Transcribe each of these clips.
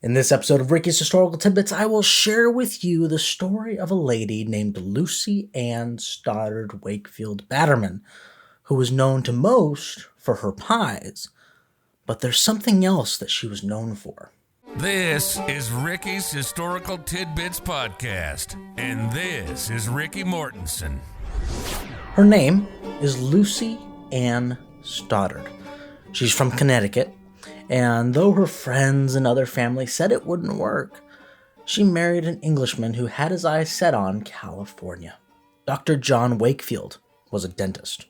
In this episode of Ricky's Historical Tidbits, I will share with you the story of a lady named Lucy Ann Stoddard Wakefield Batterman, who was known to most for her pies. But there's something else that she was known for. This is Ricky's Historical Tidbits Podcast, and this is Ricky Mortensen. Her name is Lucy Ann Stoddard. She's from Connecticut, and though her friends and other family said it wouldn't work, she married an Englishman who had his eyes set on California. Dr. John Wakefield was a dentist.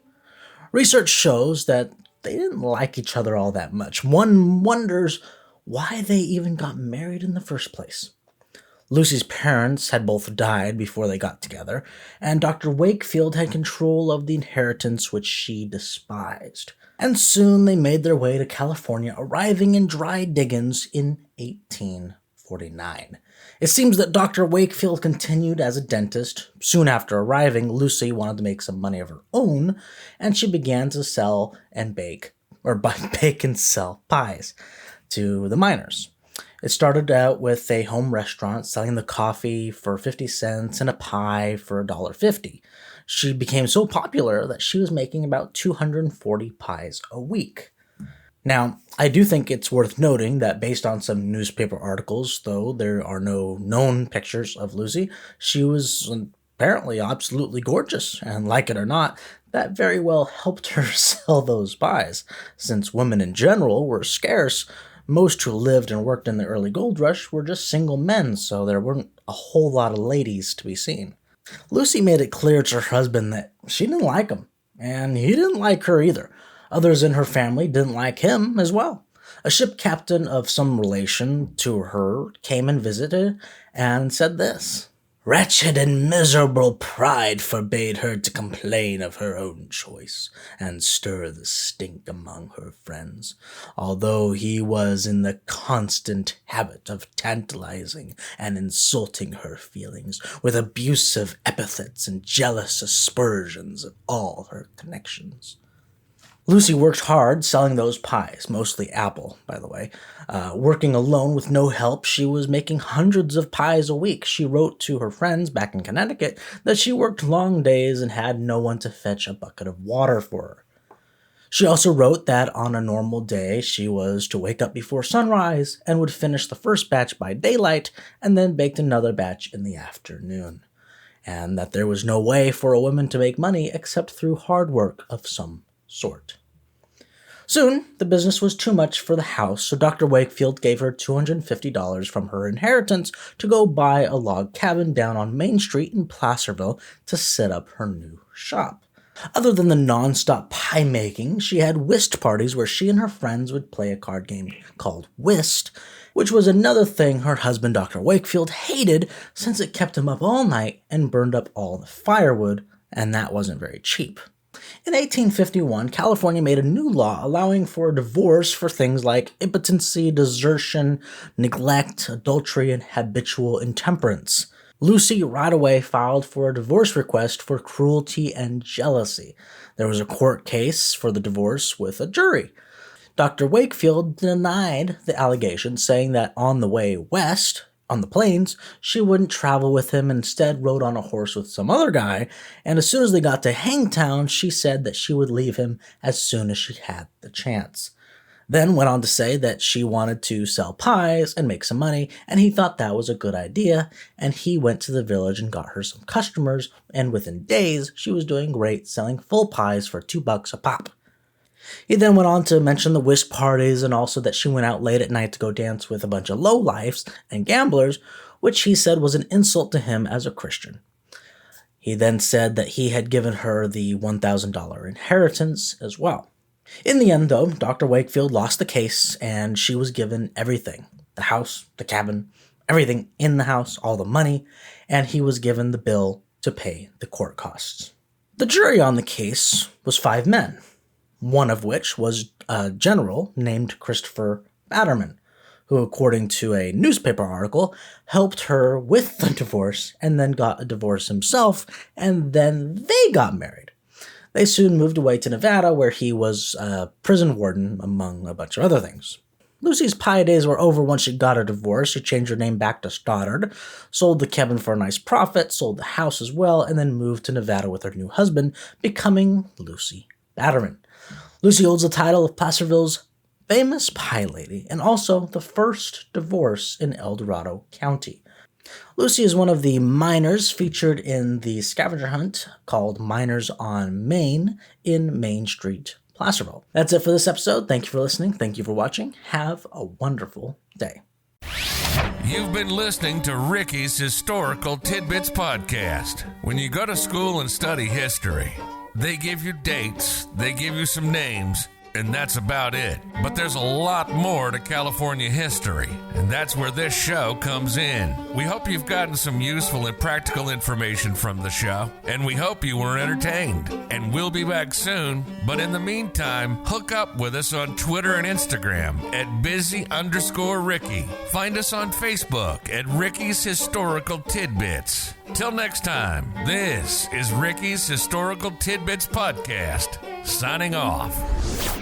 Research shows that they didn't like each other all that much. One wonders why they even got married in the first place. Lucy's parents had both died before they got together, and Dr. Wakefield had control of the inheritance which she despised. And soon they made their way to California, arriving in Dry Diggins in 1849. It seems that Dr. Wakefield continued as a dentist. Soon after arriving, Lucy wanted to make some money of her own, and she began to bake and sell pies to the miners. It started out with a home restaurant selling the coffee for 50 cents and a pie for $1.50. She became so popular that she was making about 240 pies a week. Now, I do think it's worth noting that based on some newspaper articles, though there are no known pictures of Lucy, she was apparently absolutely gorgeous, and like it or not, that very well helped her sell those pies. Since women in general were scarce, most who lived and worked in the early gold rush were just single men, so there weren't a whole lot of ladies to be seen. Lucy made it clear to her husband that she didn't like him, and he didn't like her either. Others in her family didn't like him as well. A ship captain of some relation to her came and visited and said this: "Wretched and miserable pride forbade her to complain of her own choice and stir the stink among her friends, although he was in the constant habit of tantalizing and insulting her feelings with abusive epithets and jealous aspersions of all her connections." Lucy worked hard selling those pies, mostly apple, by the way. Working alone with no help, she was making hundreds of pies a week. She wrote to her friends back in Connecticut that she worked long days and had no one to fetch a bucket of water for her. She also wrote that on a normal day, she was to wake up before sunrise and would finish the first batch by daylight and then baked another batch in the afternoon. And that there was no way for a woman to make money except through hard work of some sort. Soon, the business was too much for the house, so Dr. Wakefield gave her $250 from her inheritance to go buy a log cabin down on Main Street in Placerville to set up her new shop. Other than the non-stop pie making, she had whist parties where she and her friends would play a card game called whist, which was another thing her husband, Dr. Wakefield, hated since it kept him up all night and burned up all the firewood, and that wasn't very cheap. In 1851, California made a new law allowing for divorce for things like impotency, desertion, neglect, adultery, and habitual intemperance. Lucy right away filed for a divorce request for cruelty and jealousy. There was a court case for the divorce with a jury. Dr. Wakefield denied the allegation, saying that on the way west, on the plains, she wouldn't travel with him, instead rode on a horse with some other guy, and as soon as they got to Hangtown, she said that she would leave him as soon as she had the chance. Then went on to say that she wanted to sell pies and make some money, and he thought that was a good idea, and he went to the village and got her some customers, and within days, she was doing great, selling full pies for $2 a pop. He then went on to mention the whist parties and also that she went out late at night to go dance with a bunch of lowlifes and gamblers, which he said was an insult to him as a Christian. He then said that he had given her the $1,000 inheritance as well. In the end, though, Dr. Wakefield lost the case and she was given everything. The house, the cabin, everything in the house, all the money, and he was given the bill to pay the court costs. The jury on the case was 5 men. One of which was a general named Christopher Batterman, who, according to a newspaper article, helped her with the divorce and then got a divorce himself, and then they got married. They soon moved away to Nevada, where he was a prison warden, among a bunch of other things. Lucy's pie days were over once she got a divorce. She changed her name back to Stoddard, sold the cabin for a nice profit, sold the house as well, and then moved to Nevada with her new husband, becoming Lucy Batterman. Lucy holds the title of Placerville's famous pie lady, and also the first divorce in El Dorado County. Lucy is one of the miners featured in the scavenger hunt called Miners on Main in Main Street, Placerville. That's it for this episode. Thank you for listening. Thank you for watching. Have a wonderful day. You've been listening to Ricky's Historical Tidbits Podcast. When you go to school and study history, they give you dates, they give you some names, and that's about it. But there's a lot more to California history, and that's where this show comes in. We hope you've gotten some useful and practical information from the show, and we hope you were entertained. And we'll be back soon, but in the meantime, hook up with us on Twitter and Instagram at busy_Ricky. Find us on Facebook at Ricky's Historical Tidbits. Till next time, this is Ricky's Historical Tidbits Podcast, signing off.